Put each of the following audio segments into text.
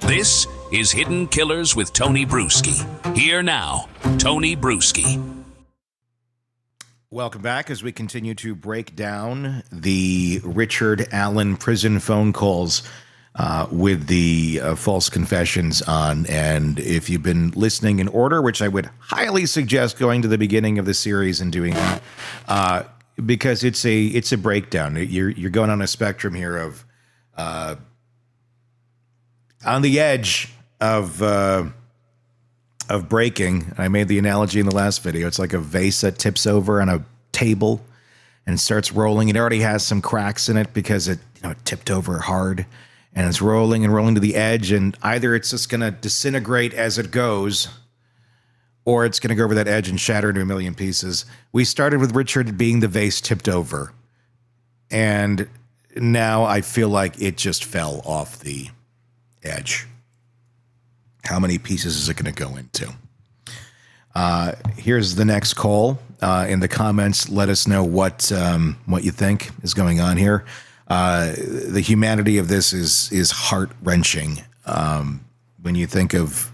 This is Hidden Killers with Tony Bruschi. Here now, Tony Bruschi. Welcome back as we continue to break down the Richard Allen prison phone calls with the false confessions on. And if you've been listening in order, which I would highly suggest going to the beginning of the series and doing that, because it's a breakdown. You're going on a spectrum here of on the edge of breaking. I made the analogy in the last video. It's like a vase that tips over on a table and starts rolling. It already has some cracks in it because it tipped over hard, and it's rolling and rolling to the edge. And either it's just going to disintegrate as it goes, or it's going to go over that edge and shatter into a million pieces. We started with Richard being the vase tipped over, and now I feel like it just fell off the edge. How many pieces is it going to go into? Here's the next call. In the comments, let us know what you think is going on here. The humanity of this is heart-wrenching when you think of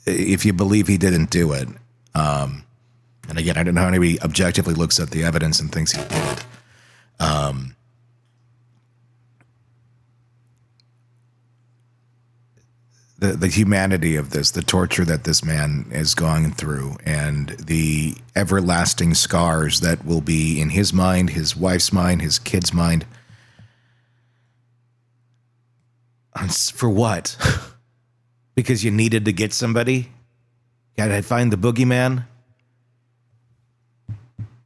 if you believe he didn't do it. And again, I don't know how anybody objectively looks at the evidence and thinks he did it. The humanity of this, the torture that this man is going through, and the everlasting scars that will be in his mind, his wife's mind, his kid's mind. For what? Because you needed to get somebody? Gotta find the boogeyman?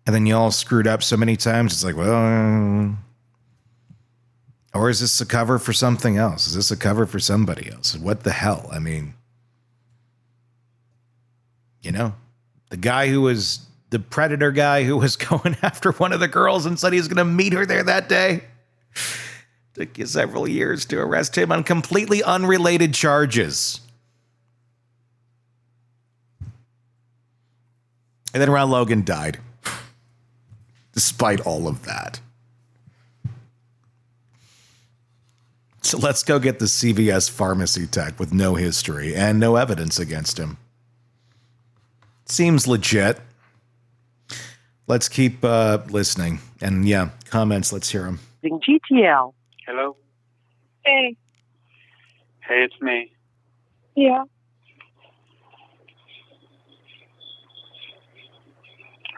And then you all screwed up so many times, it's like, well... Or is this a cover for something else? Is this a cover for somebody else? What the hell? I mean, the guy who was the predator guy who was going after one of the girls and said he was going to meet her there that day. Took you several years to arrest him on completely unrelated charges. And then Ron Logan died. Despite all of that. So let's go get the CVS pharmacy tech with no history and no evidence against him. Seems legit. Let's keep listening. And yeah, comments, let's hear them. GTL. Hello? Hey. Hey, it's me. Yeah.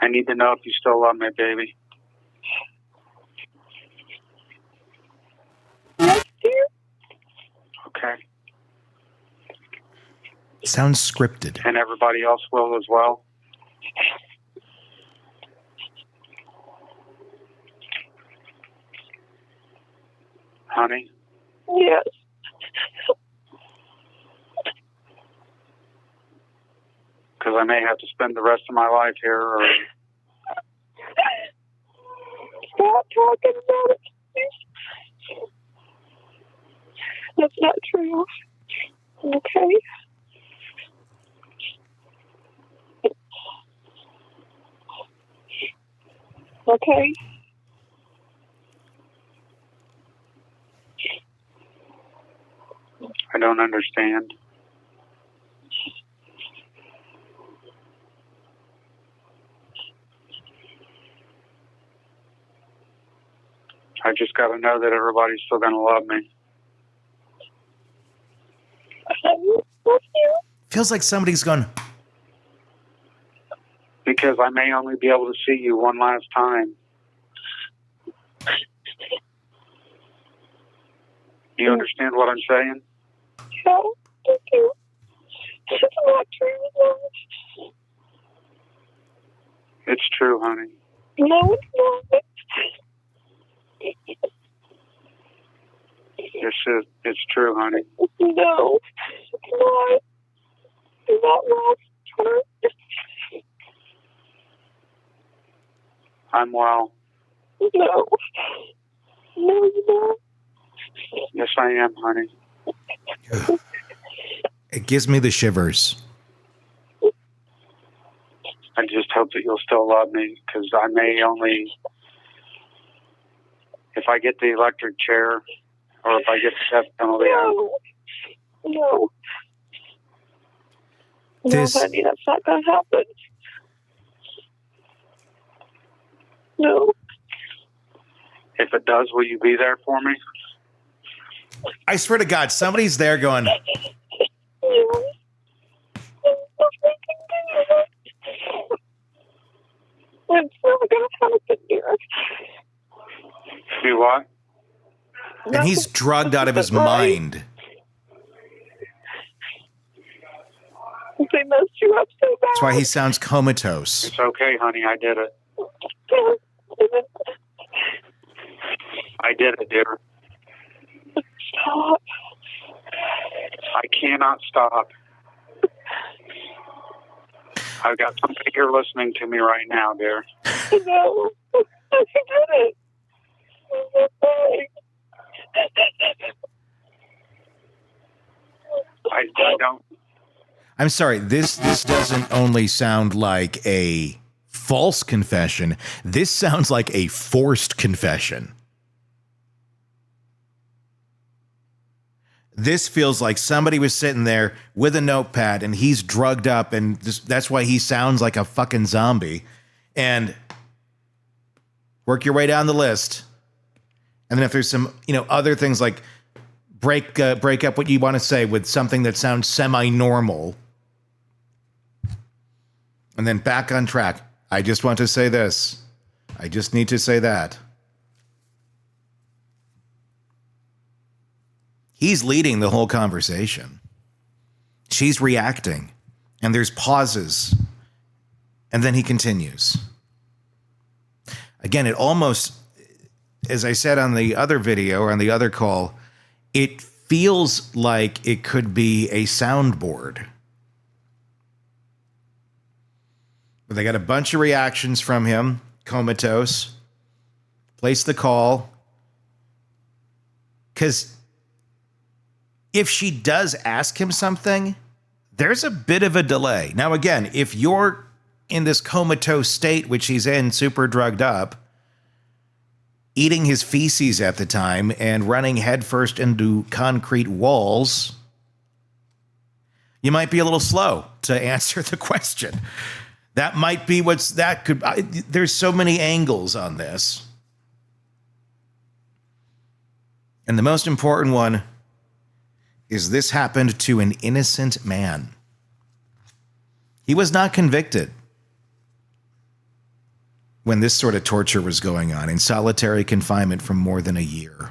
I need to know if you still love me, baby. Yes, dear. Okay. Sounds scripted. And everybody else will as well? Honey? Yes. Because I may have to spend the rest of my life here, or... Stop talking about it, please. That's not true. Okay? Okay? I don't understand. I just got to know that everybody's still going to love me. Feels like somebody's gone. Because I may only be able to see you one last time. You understand what I'm saying? No, thank you. It's not true. It's true, honey. No, it's not. It's true, honey. No, it's not. You're not well. I'm well. No. No, you're not. Yes, I am, honey. It gives me the shivers. I just hope that you'll still love me, because I may only... If I get the electric chair, or if I get the death penalty, No. No. This- No, honey, that's not going to happen. No. If it does, will you be there for me? I swear to God, somebody's there going, It's never going to happen, dear. Do what? and he's drugged out of his mind. They messed you up so bad. That's why he sounds comatose. It's okay, honey. I did it. I did it, dear. Stop. I cannot stop. I've got somebody here listening to me right now, dear. No. You did it. I don't. I'm sorry, this doesn't only sound like a false confession. This sounds like a forced confession. This feels like somebody was sitting there with a notepad and he's drugged up, and that's why he sounds like a fucking zombie. And work your way down the list. And then if there's some, other things like break up what you want to say with something that sounds semi-normal. And then back on track. I just want to say this. I just need to say that. He's leading the whole conversation. She's reacting. And there's pauses. And then he continues. Again, it almost, as I said on the other video or on the other call, it feels like it could be a soundboard. But they got a bunch of reactions from him, comatose. Place the call. Because if she does ask him something, there's a bit of a delay. Now, again, if you're in this comatose state, which he's in, super drugged up, eating his feces at the time and running headfirst into concrete walls, you might be a little slow to answer the question. That might be there's so many angles on this. And the most important one is this happened to an innocent man. He was not convicted when this sort of torture was going on, in solitary confinement for more than a year.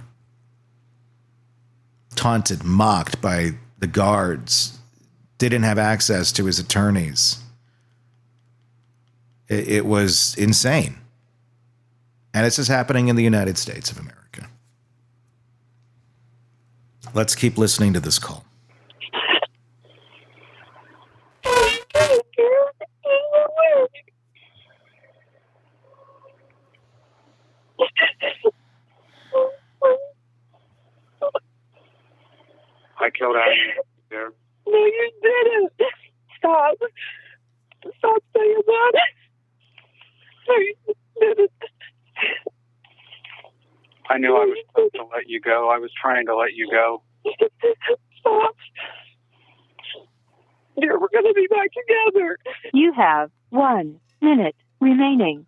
Taunted, mocked by the guards, didn't have access to his attorneys. It was insane. And this is happening in the United States of America. Let's keep listening to this call. I killed Adam there. No, you didn't. Stop. Stop saying that. No, you didn't. I knew I was supposed to let you go. I was trying to let you go. Stop. Dear, we're going to be back together. You have 1 minute remaining.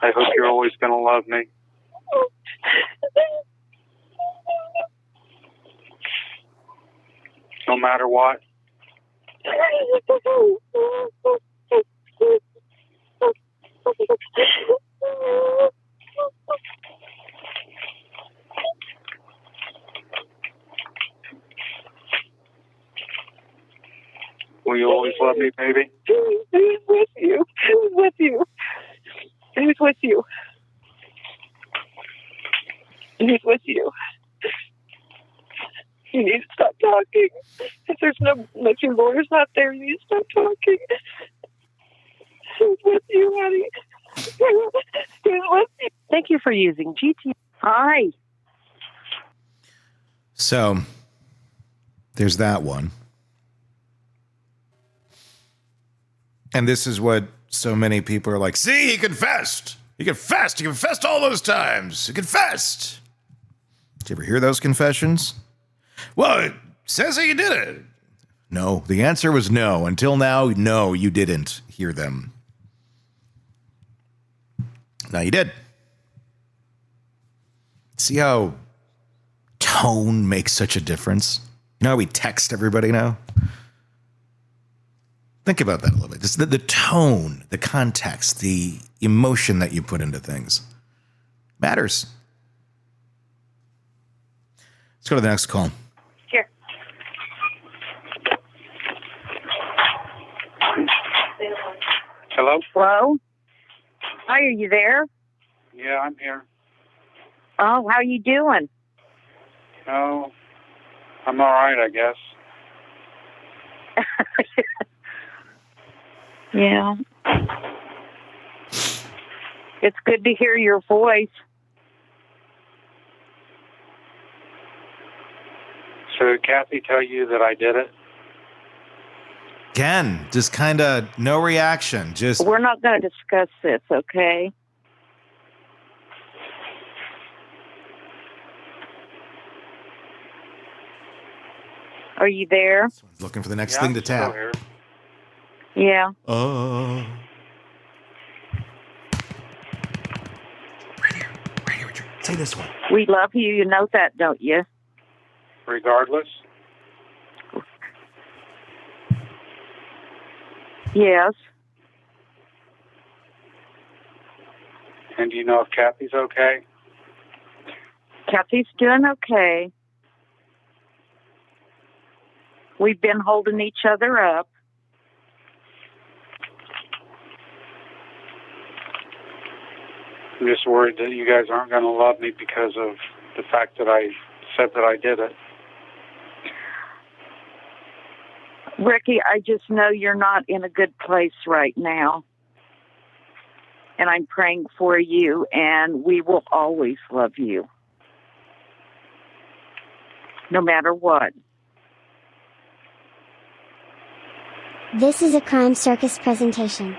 I hope you're always going to love me. No matter what. Will you always love me, baby? Who's with you? Who's with you? Who's with you? Who's with you? You need to stop talking. If your lawyer's not there, you need to stop talking. Who's with you, honey? Who's with you? Thank you for using GT. Hi. So there's that one. And this is what so many people are like, see, he confessed. He confessed. He confessed all those times. He confessed. Did you ever hear those confessions? Well, it says that you did it. No, the answer was no. Until now, no, you didn't hear them. Now you did. See how tone makes such a difference? You know how we text everybody now? Think about that a little bit. Just the tone, the context, the emotion that you put into things matters. Let's go to the next call. Sure. Hello? Hello? Hi, are you there? Yeah, I'm here. Oh, how you doing? Oh, I'm all right, I guess. Yeah. It's good to hear your voice. So did Kathy tell you that I did it? Again, just kind of no reaction. Just We're not going to discuss this, okay? Are you there? looking for the next Yeah, thing I'm to still tap. here. Yeah. Right here, Richard. Say this one. We love you. You know that, don't you? Regardless? Yes. And do you know if Kathy's okay? Kathy's doing okay. We've been holding each other up. I'm just worried that you guys aren't going to love me because of the fact that I said that I did it. Ricky, I just know you're not in a good place right now. And I'm praying for you, and we will always love you. No matter what. This is a Crime Circus presentation.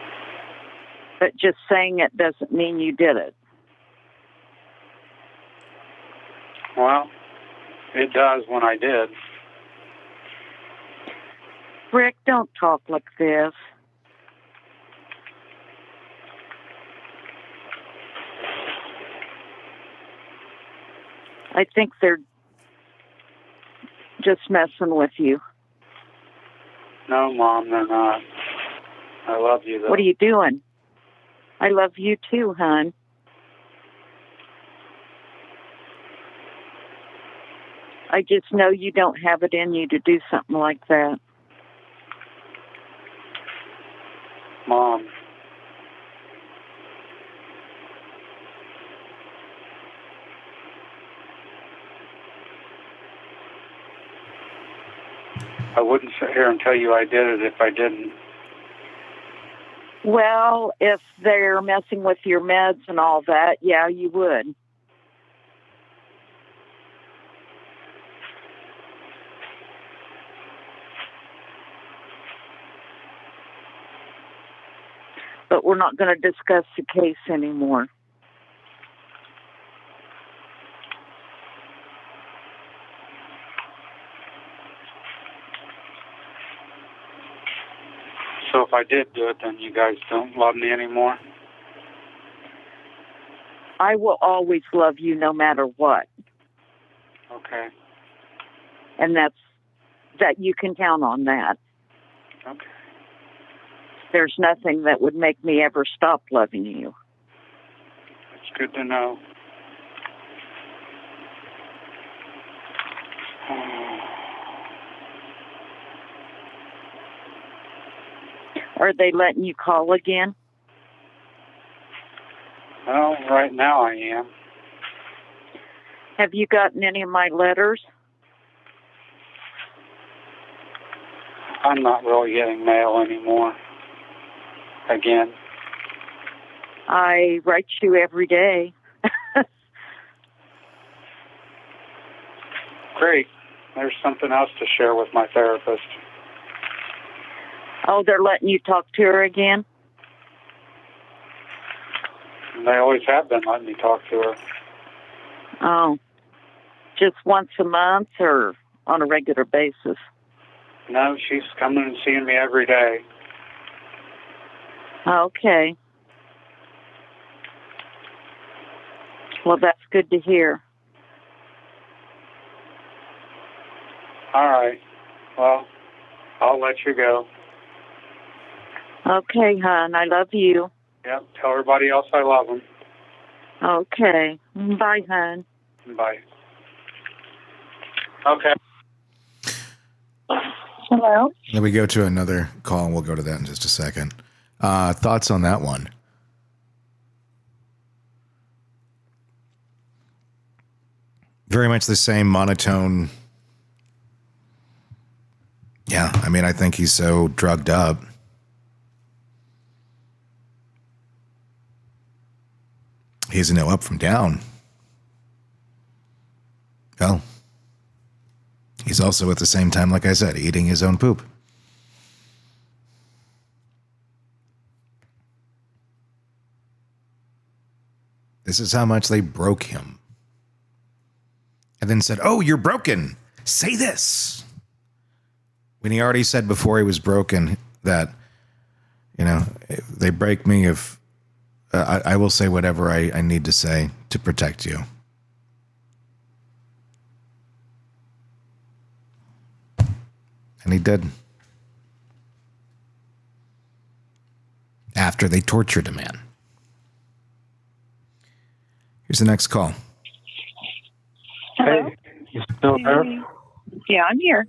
But just saying it doesn't mean you did it. Well, it does when I did. Rick, don't talk like this. I think they're just messing with you. No, Mom, they're not. I love you, though. What are you doing? I love you too, hon. I just know you don't have it in you to do something like that. Mom. I wouldn't sit here and tell you I did it if I didn't. Well, if they're messing with your meds and all that, yeah, you would. But we're not going to discuss the case anymore. So if I did do it, then you guys don't love me anymore? I will always love you no matter what. Okay. And that you can count on that. Okay. There's nothing that would make me ever stop loving you. It's good to know. Are they letting you call again? Well, right now I am. Have you gotten any of my letters? I'm not really getting mail anymore. Again. I write you every day. Great. There's something else to share with my therapist. Oh, they're letting you talk to her again? And they always have been letting me talk to her. Oh. Just once a month or on a regular basis? No, she's coming and seeing me every day. Okay. Well, that's good to hear. All right. Well, I'll let you go. Okay, hon. I love you. Yep. Tell everybody else I love them. Okay. Bye, hon. Bye. Okay. Hello? Then we go to another call, and we'll go to that in just a second. Thoughts on that one? Very much the same monotone. Yeah, I mean, I think he's so drugged up. He doesn't know up from down. Well, he's also at the same time, like I said, eating his own poop. This is how much they broke him. And then said, "Oh, you're broken. Say this." When he already said before he was broken that, you know, they break me if I will say whatever I need to say to protect you. And he did. After they tortured a man. Here's the next call. Hello? Hey, you still there? Yeah, I'm here.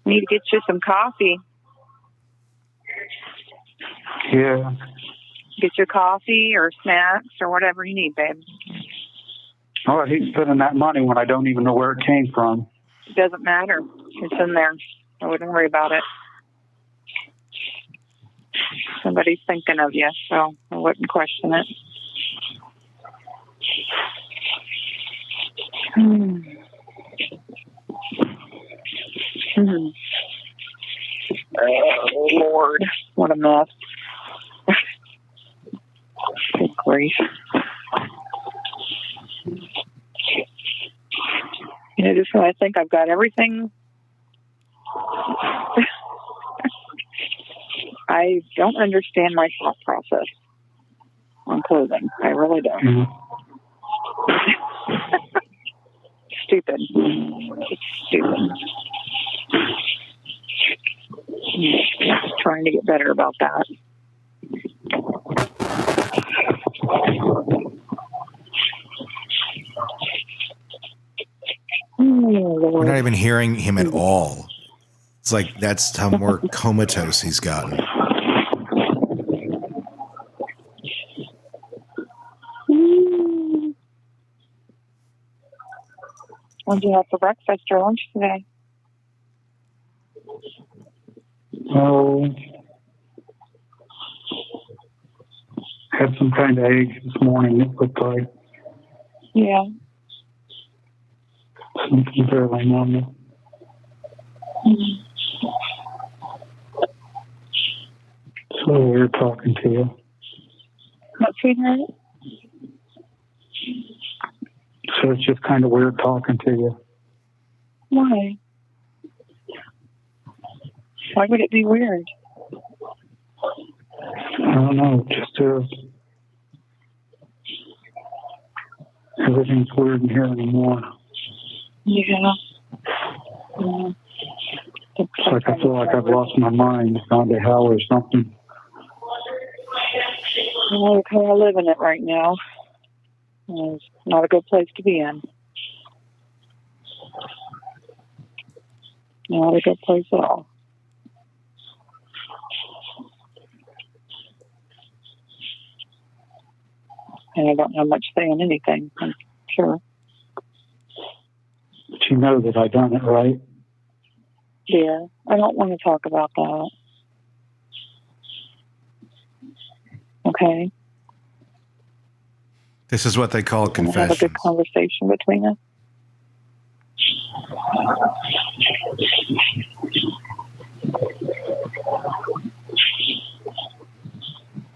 Need to get you some coffee. Yeah. Get your coffee or snacks or whatever you need, babe. Oh, I hate spending that money when I don't even know where it came from. It doesn't matter. It's in there. I wouldn't worry about it. Somebody's thinking of you, so I wouldn't question it. Oh, Lord. What a mess. Good grief. You know, just when I think I've got everything, I don't understand my thought process on clothing. I really don't. Mm-hmm. Stupid. It's stupid. Trying to get better about that. We're not even hearing him at all. It's like that's how more comatose he's gotten. What did you have for breakfast or lunch today? Oh, had some kind of eggs this morning. It looked like Yeah. something fairly normal. So weird talking to you. What, sweetheart? So it's just kind of weird talking to you. Why? Why would it be weird? I don't know. Just everything's weird in here anymore. Yeah. It's like I feel like I've lost my mind, gone to hell or something. Well, I kind of live in it right now. It's not a good place to be in. Not a good place at all. And I don't have much say in anything, I'm sure. But you know that I done it, right? Yeah, I don't want to talk about that. Okay? This is what they call Have a good confession. conversation between us.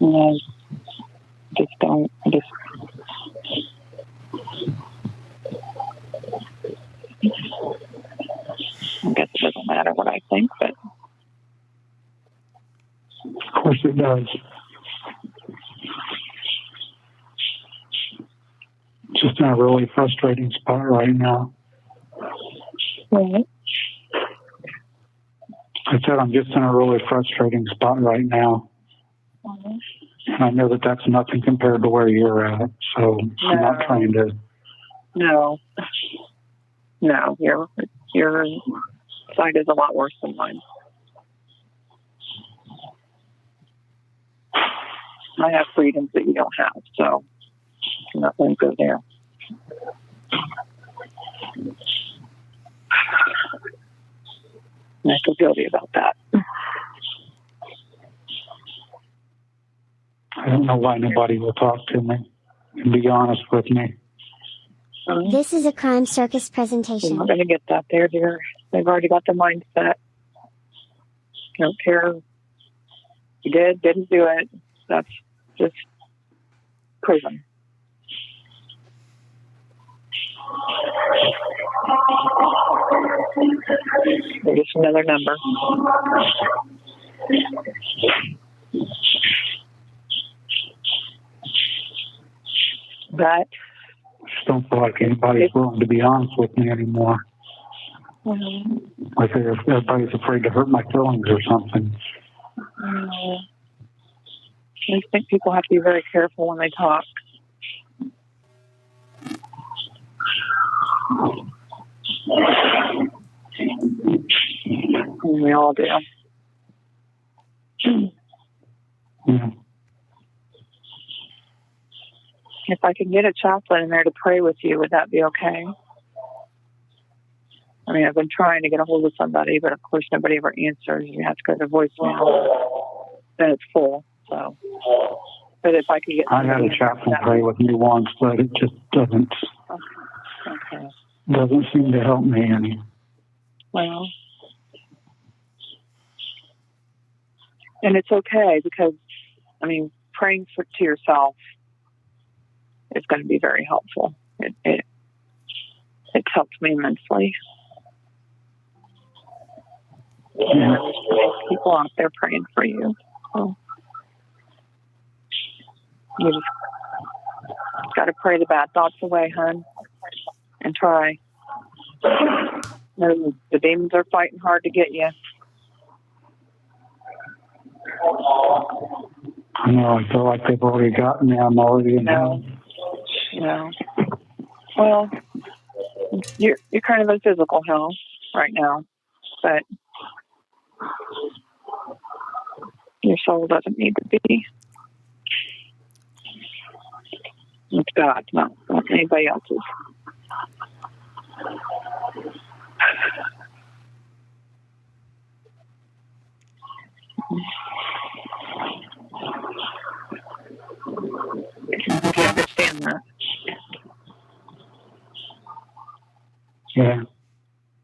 No, just don't. Just. I guess it doesn't matter what I think, but Of course it does. Just in a really frustrating spot right now. right. I said I'm just in a really frustrating spot right now. And I know that that's nothing compared to where you're at, so I'm not trying to. No, your side is a lot worse than mine. I have freedoms that you don't have, so I'm not going to go there. And I feel guilty about that. I don't know why nobody will talk to me and be honest with me. This is a crime circus You're presentation. not going to get that there, dear. They've already got the mindset. Don't care. You didn't do it. That's just prison. They're just another number. But Just don't feel like anybody's willing to be honest with me anymore. Like everybody's afraid to hurt my feelings or something. I just think people have to be very careful when they talk. And we all do. Yeah. If I could get a chaplain in there to pray with you, would that be okay? I mean, I've been trying to get a hold of somebody, but of course nobody ever answers. You have to go to voicemail. Then it's full. So, but if I could get, I had a chaplain pray with me once, but it just doesn't seem to help me any. Well, and it's okay because, I mean, praying to yourself is going to be very helpful. It's helped me immensely. And there's people out there praying for you. So you just got to pray the bad thoughts away, hon, and try. The demons are fighting hard to get you. I know, I feel like they've already gotten me. I'm already in hell. No. Well, you're kind of in physical hell right now, but your soul doesn't need to be. It's God's, not anybody else's. If you understand that. Yeah.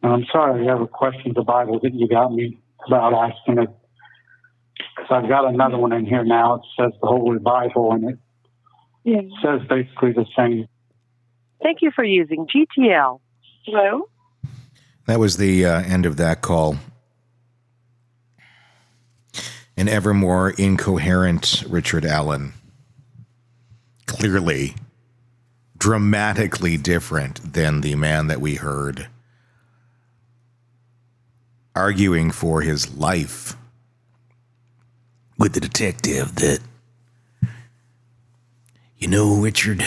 And I'm sorry I ever questioned the Bible that you got me about asking it. Because I've got another one in here now. It says the Holy Bible, and it says basically the same. Thank you for using GTL. Hello? That was the end of that call. An ever more incoherent Richard Allen. Clearly, dramatically different than the man that we heard arguing for his life with the detective that, you know, Richard,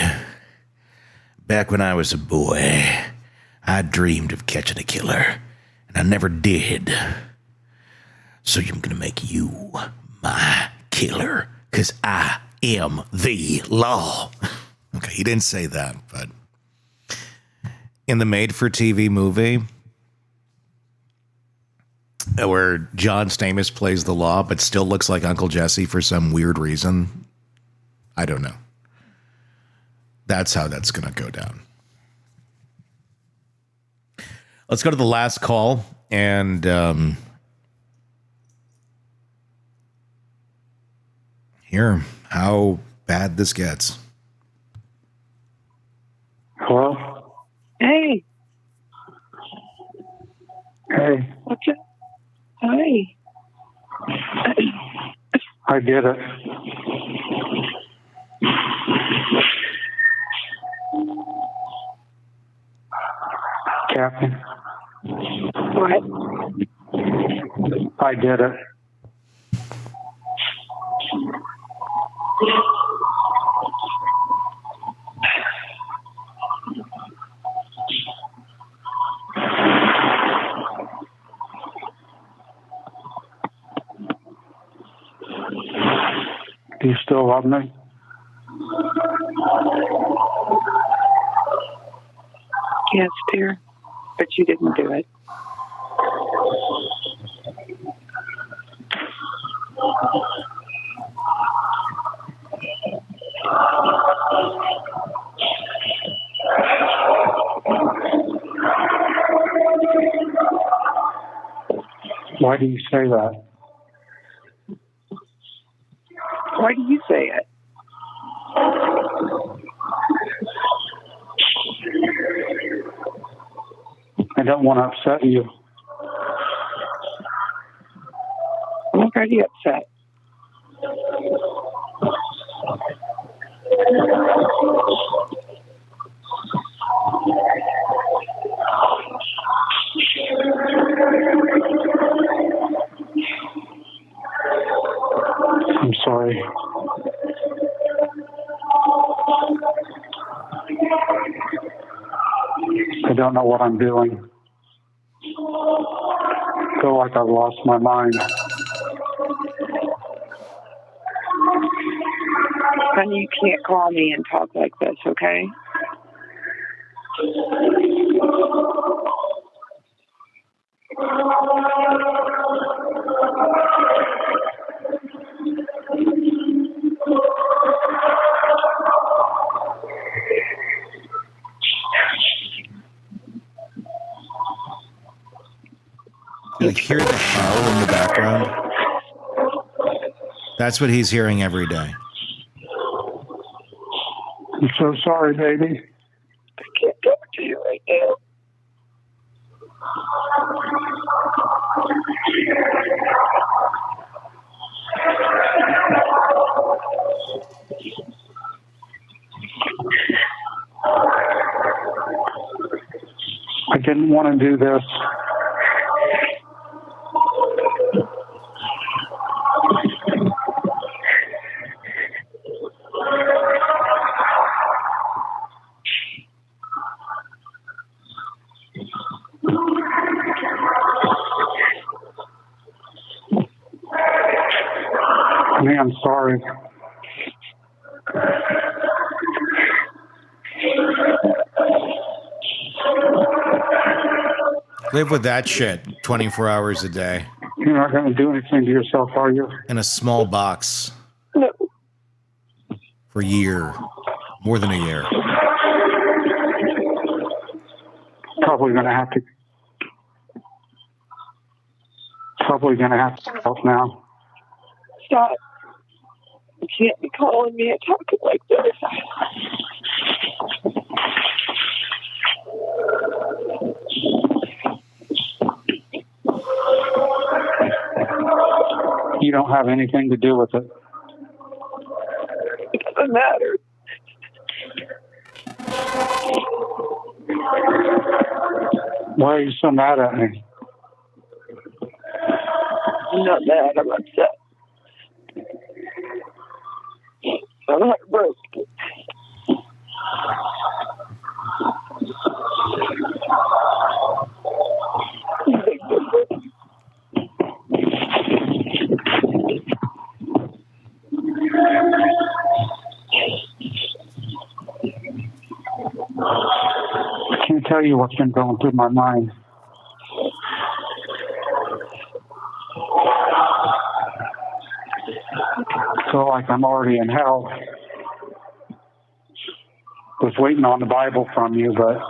back when I was a boy, I dreamed of catching a killer, and I never did. So I'm going to make you my killer, because I am the law. Okay, he didn't say that, but in the made-for-TV movie, where John Stamos plays the law, but still looks like Uncle Jesse for some weird reason, I don't know. that's how that's going to go down. Let's go to the last call and hear how bad this gets. Hello? Hey, Hey, what's it? Hi. I did it. Captain, What? I did it. Do you still love me? Yes, dear. But you didn't do it. Why do you say that? Why do you say it? I don't want to upset you. I'm already upset. I'm sorry. I don't know what I'm doing. I feel like I've lost my mind. Honey, you can't call me and talk like this, okay? You hear the hell in the background? That's what he's hearing every day. I'm so sorry, baby. I can't talk to you right now. I didn't want to do this. Honey, I'm sorry. Live with that shit 24 hours a day You're not going to do anything to yourself, are you? in a small box No. for a year, more than a year. Probably going to have to help now. Stop. You can't be calling me and talking like this. You don't have anything to do with it. It doesn't matter. Why are you so mad at me? I'm not mad. I'm upset. I'm heartbroken. I can't tell you what's been going through my mind. I feel like I'm already in hell. was waiting on the Bible from you, but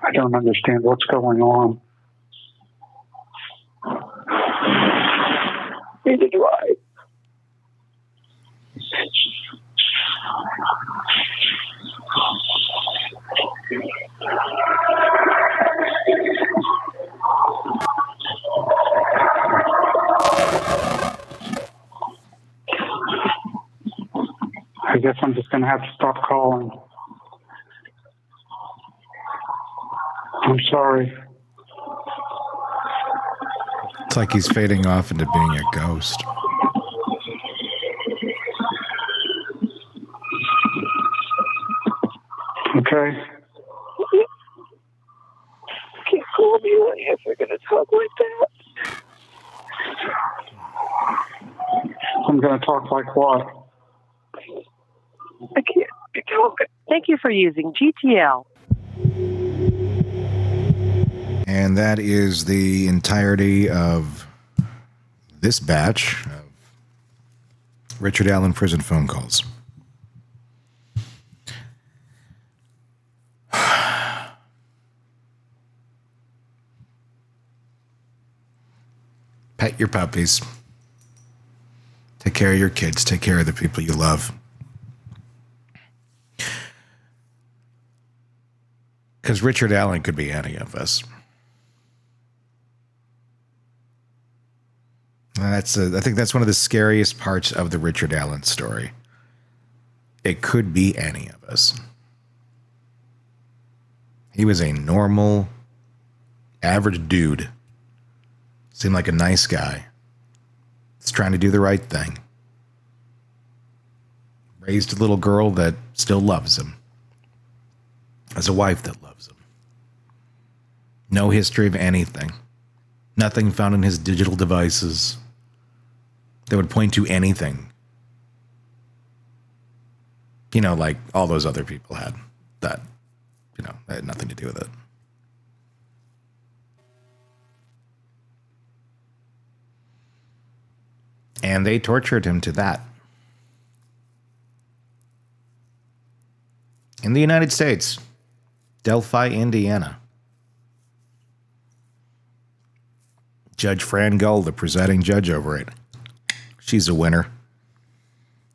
I don't understand what's going on. Neither do I. I guess I'm just going to have to stop calling. I'm sorry. It's like he's fading off into being a ghost. Okay. Can't call me honey if you're going to talk like that. I'm going to talk like what? I can't be talking. Thank you for using GTL. And that is the entirety of this batch of Richard Allen prison phone calls. Pet your puppies. Take care of your kids. Take care of the people you love. Because Richard Allen could be any of us. I think that's one of the scariest parts of the Richard Allen story. It could be any of us. He was a normal, average dude. Seemed like a nice guy. He's trying to do the right thing. Raised a little girl that still loves him. Has a wife that loves him. No history of anything. Nothing found in his digital devices that would point to anything. You know, like all those other people had. That had nothing to do with it. And they tortured him to that. In the United States, Delphi, Indiana. Judge Fran Gull, the presiding judge over it. She's a winner.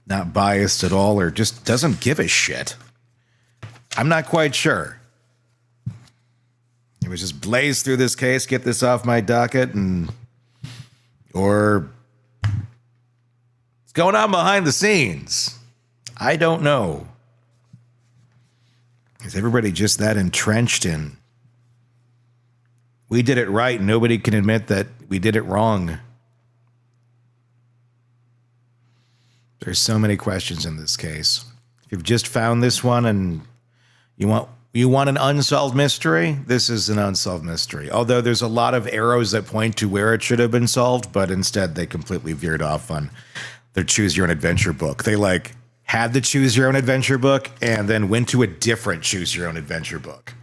Not biased at all, or just doesn't give a shit. I'm not quite sure. It was just blaze through this case, get this off my docket, or what's going on behind the scenes? I don't know. Is everybody just that entrenched in we did it right and nobody can admit that we did it wrong? There's so many questions in this case. If you've just found this one and you want an unsolved mystery, this is an unsolved mystery. Although there's a lot of arrows that point to where it should have been solved, but instead they completely veered off on their choose your own adventure book. They had the choose your own adventure book and then went to a different choose your own adventure book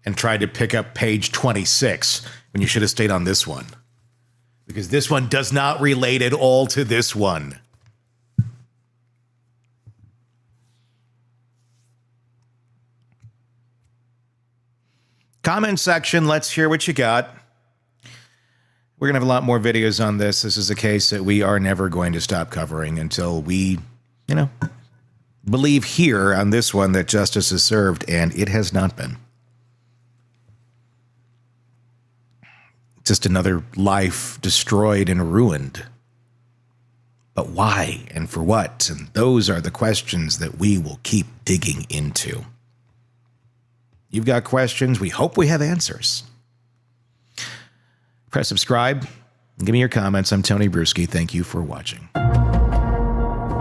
and tried to pick up page 26 when you should have stayed on this one. Because this one does not relate at all to this one. Comment section, let's hear what you got. We're going to have a lot more videos on this. This is a case that we are never going to stop covering until we, believe here on this one that justice is served, and it has not been. Just another life destroyed and ruined. But why and for what? And those are the questions that we will keep digging into. You've got questions. We hope we have answers. Press subscribe and give me your comments. I'm Tony Bruschi. Thank you for watching.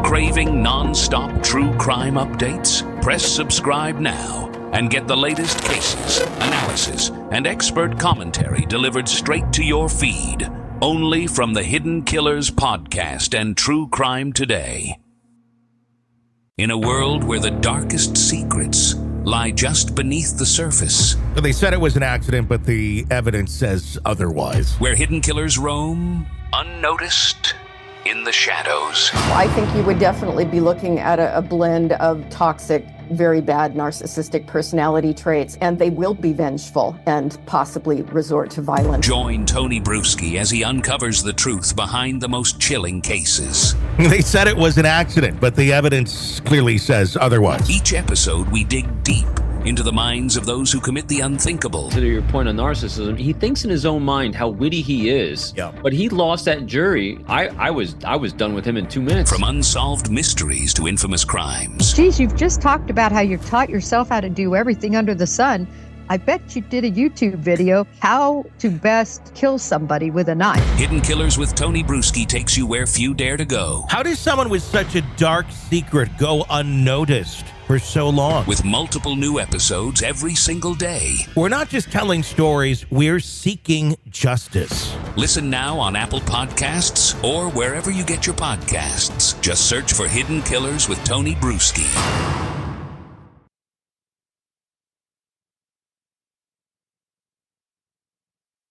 Craving non-stop true crime updates? Press subscribe now. and get the latest cases, analysis, and expert commentary delivered straight to your feed, only from the Hidden Killers podcast and True Crime Today. In a world where the darkest secrets lie just beneath the surface. They said it was an accident, but the evidence says otherwise. Where hidden killers roam, unnoticed, in the shadows. I think you would definitely be looking at a blend of toxic, very bad narcissistic personality traits, and they will be vengeful and possibly resort to violence. Join Tony Bruschi as he uncovers the truth behind the most chilling cases. They said it was an accident, but the evidence clearly says otherwise. Each episode, we dig deep into the minds of those who commit the unthinkable. To your point on narcissism, he thinks in his own mind how witty he is. Yeah. But he lost that jury. I was done with him in 2 minutes. From unsolved mysteries to infamous crimes. Geez, you've just talked about how you taught yourself how to do everything under the sun. I bet you did a YouTube video, how to best kill somebody with a knife. Hidden Killers with Tony Bruschi takes you where few dare to go. How does someone with such a dark secret go unnoticed for so long? With multiple new episodes every single day. We're not just telling stories, we're seeking justice. Listen now on Apple Podcasts or wherever you get your podcasts. Just search for Hidden Killers with Tony Bruschi.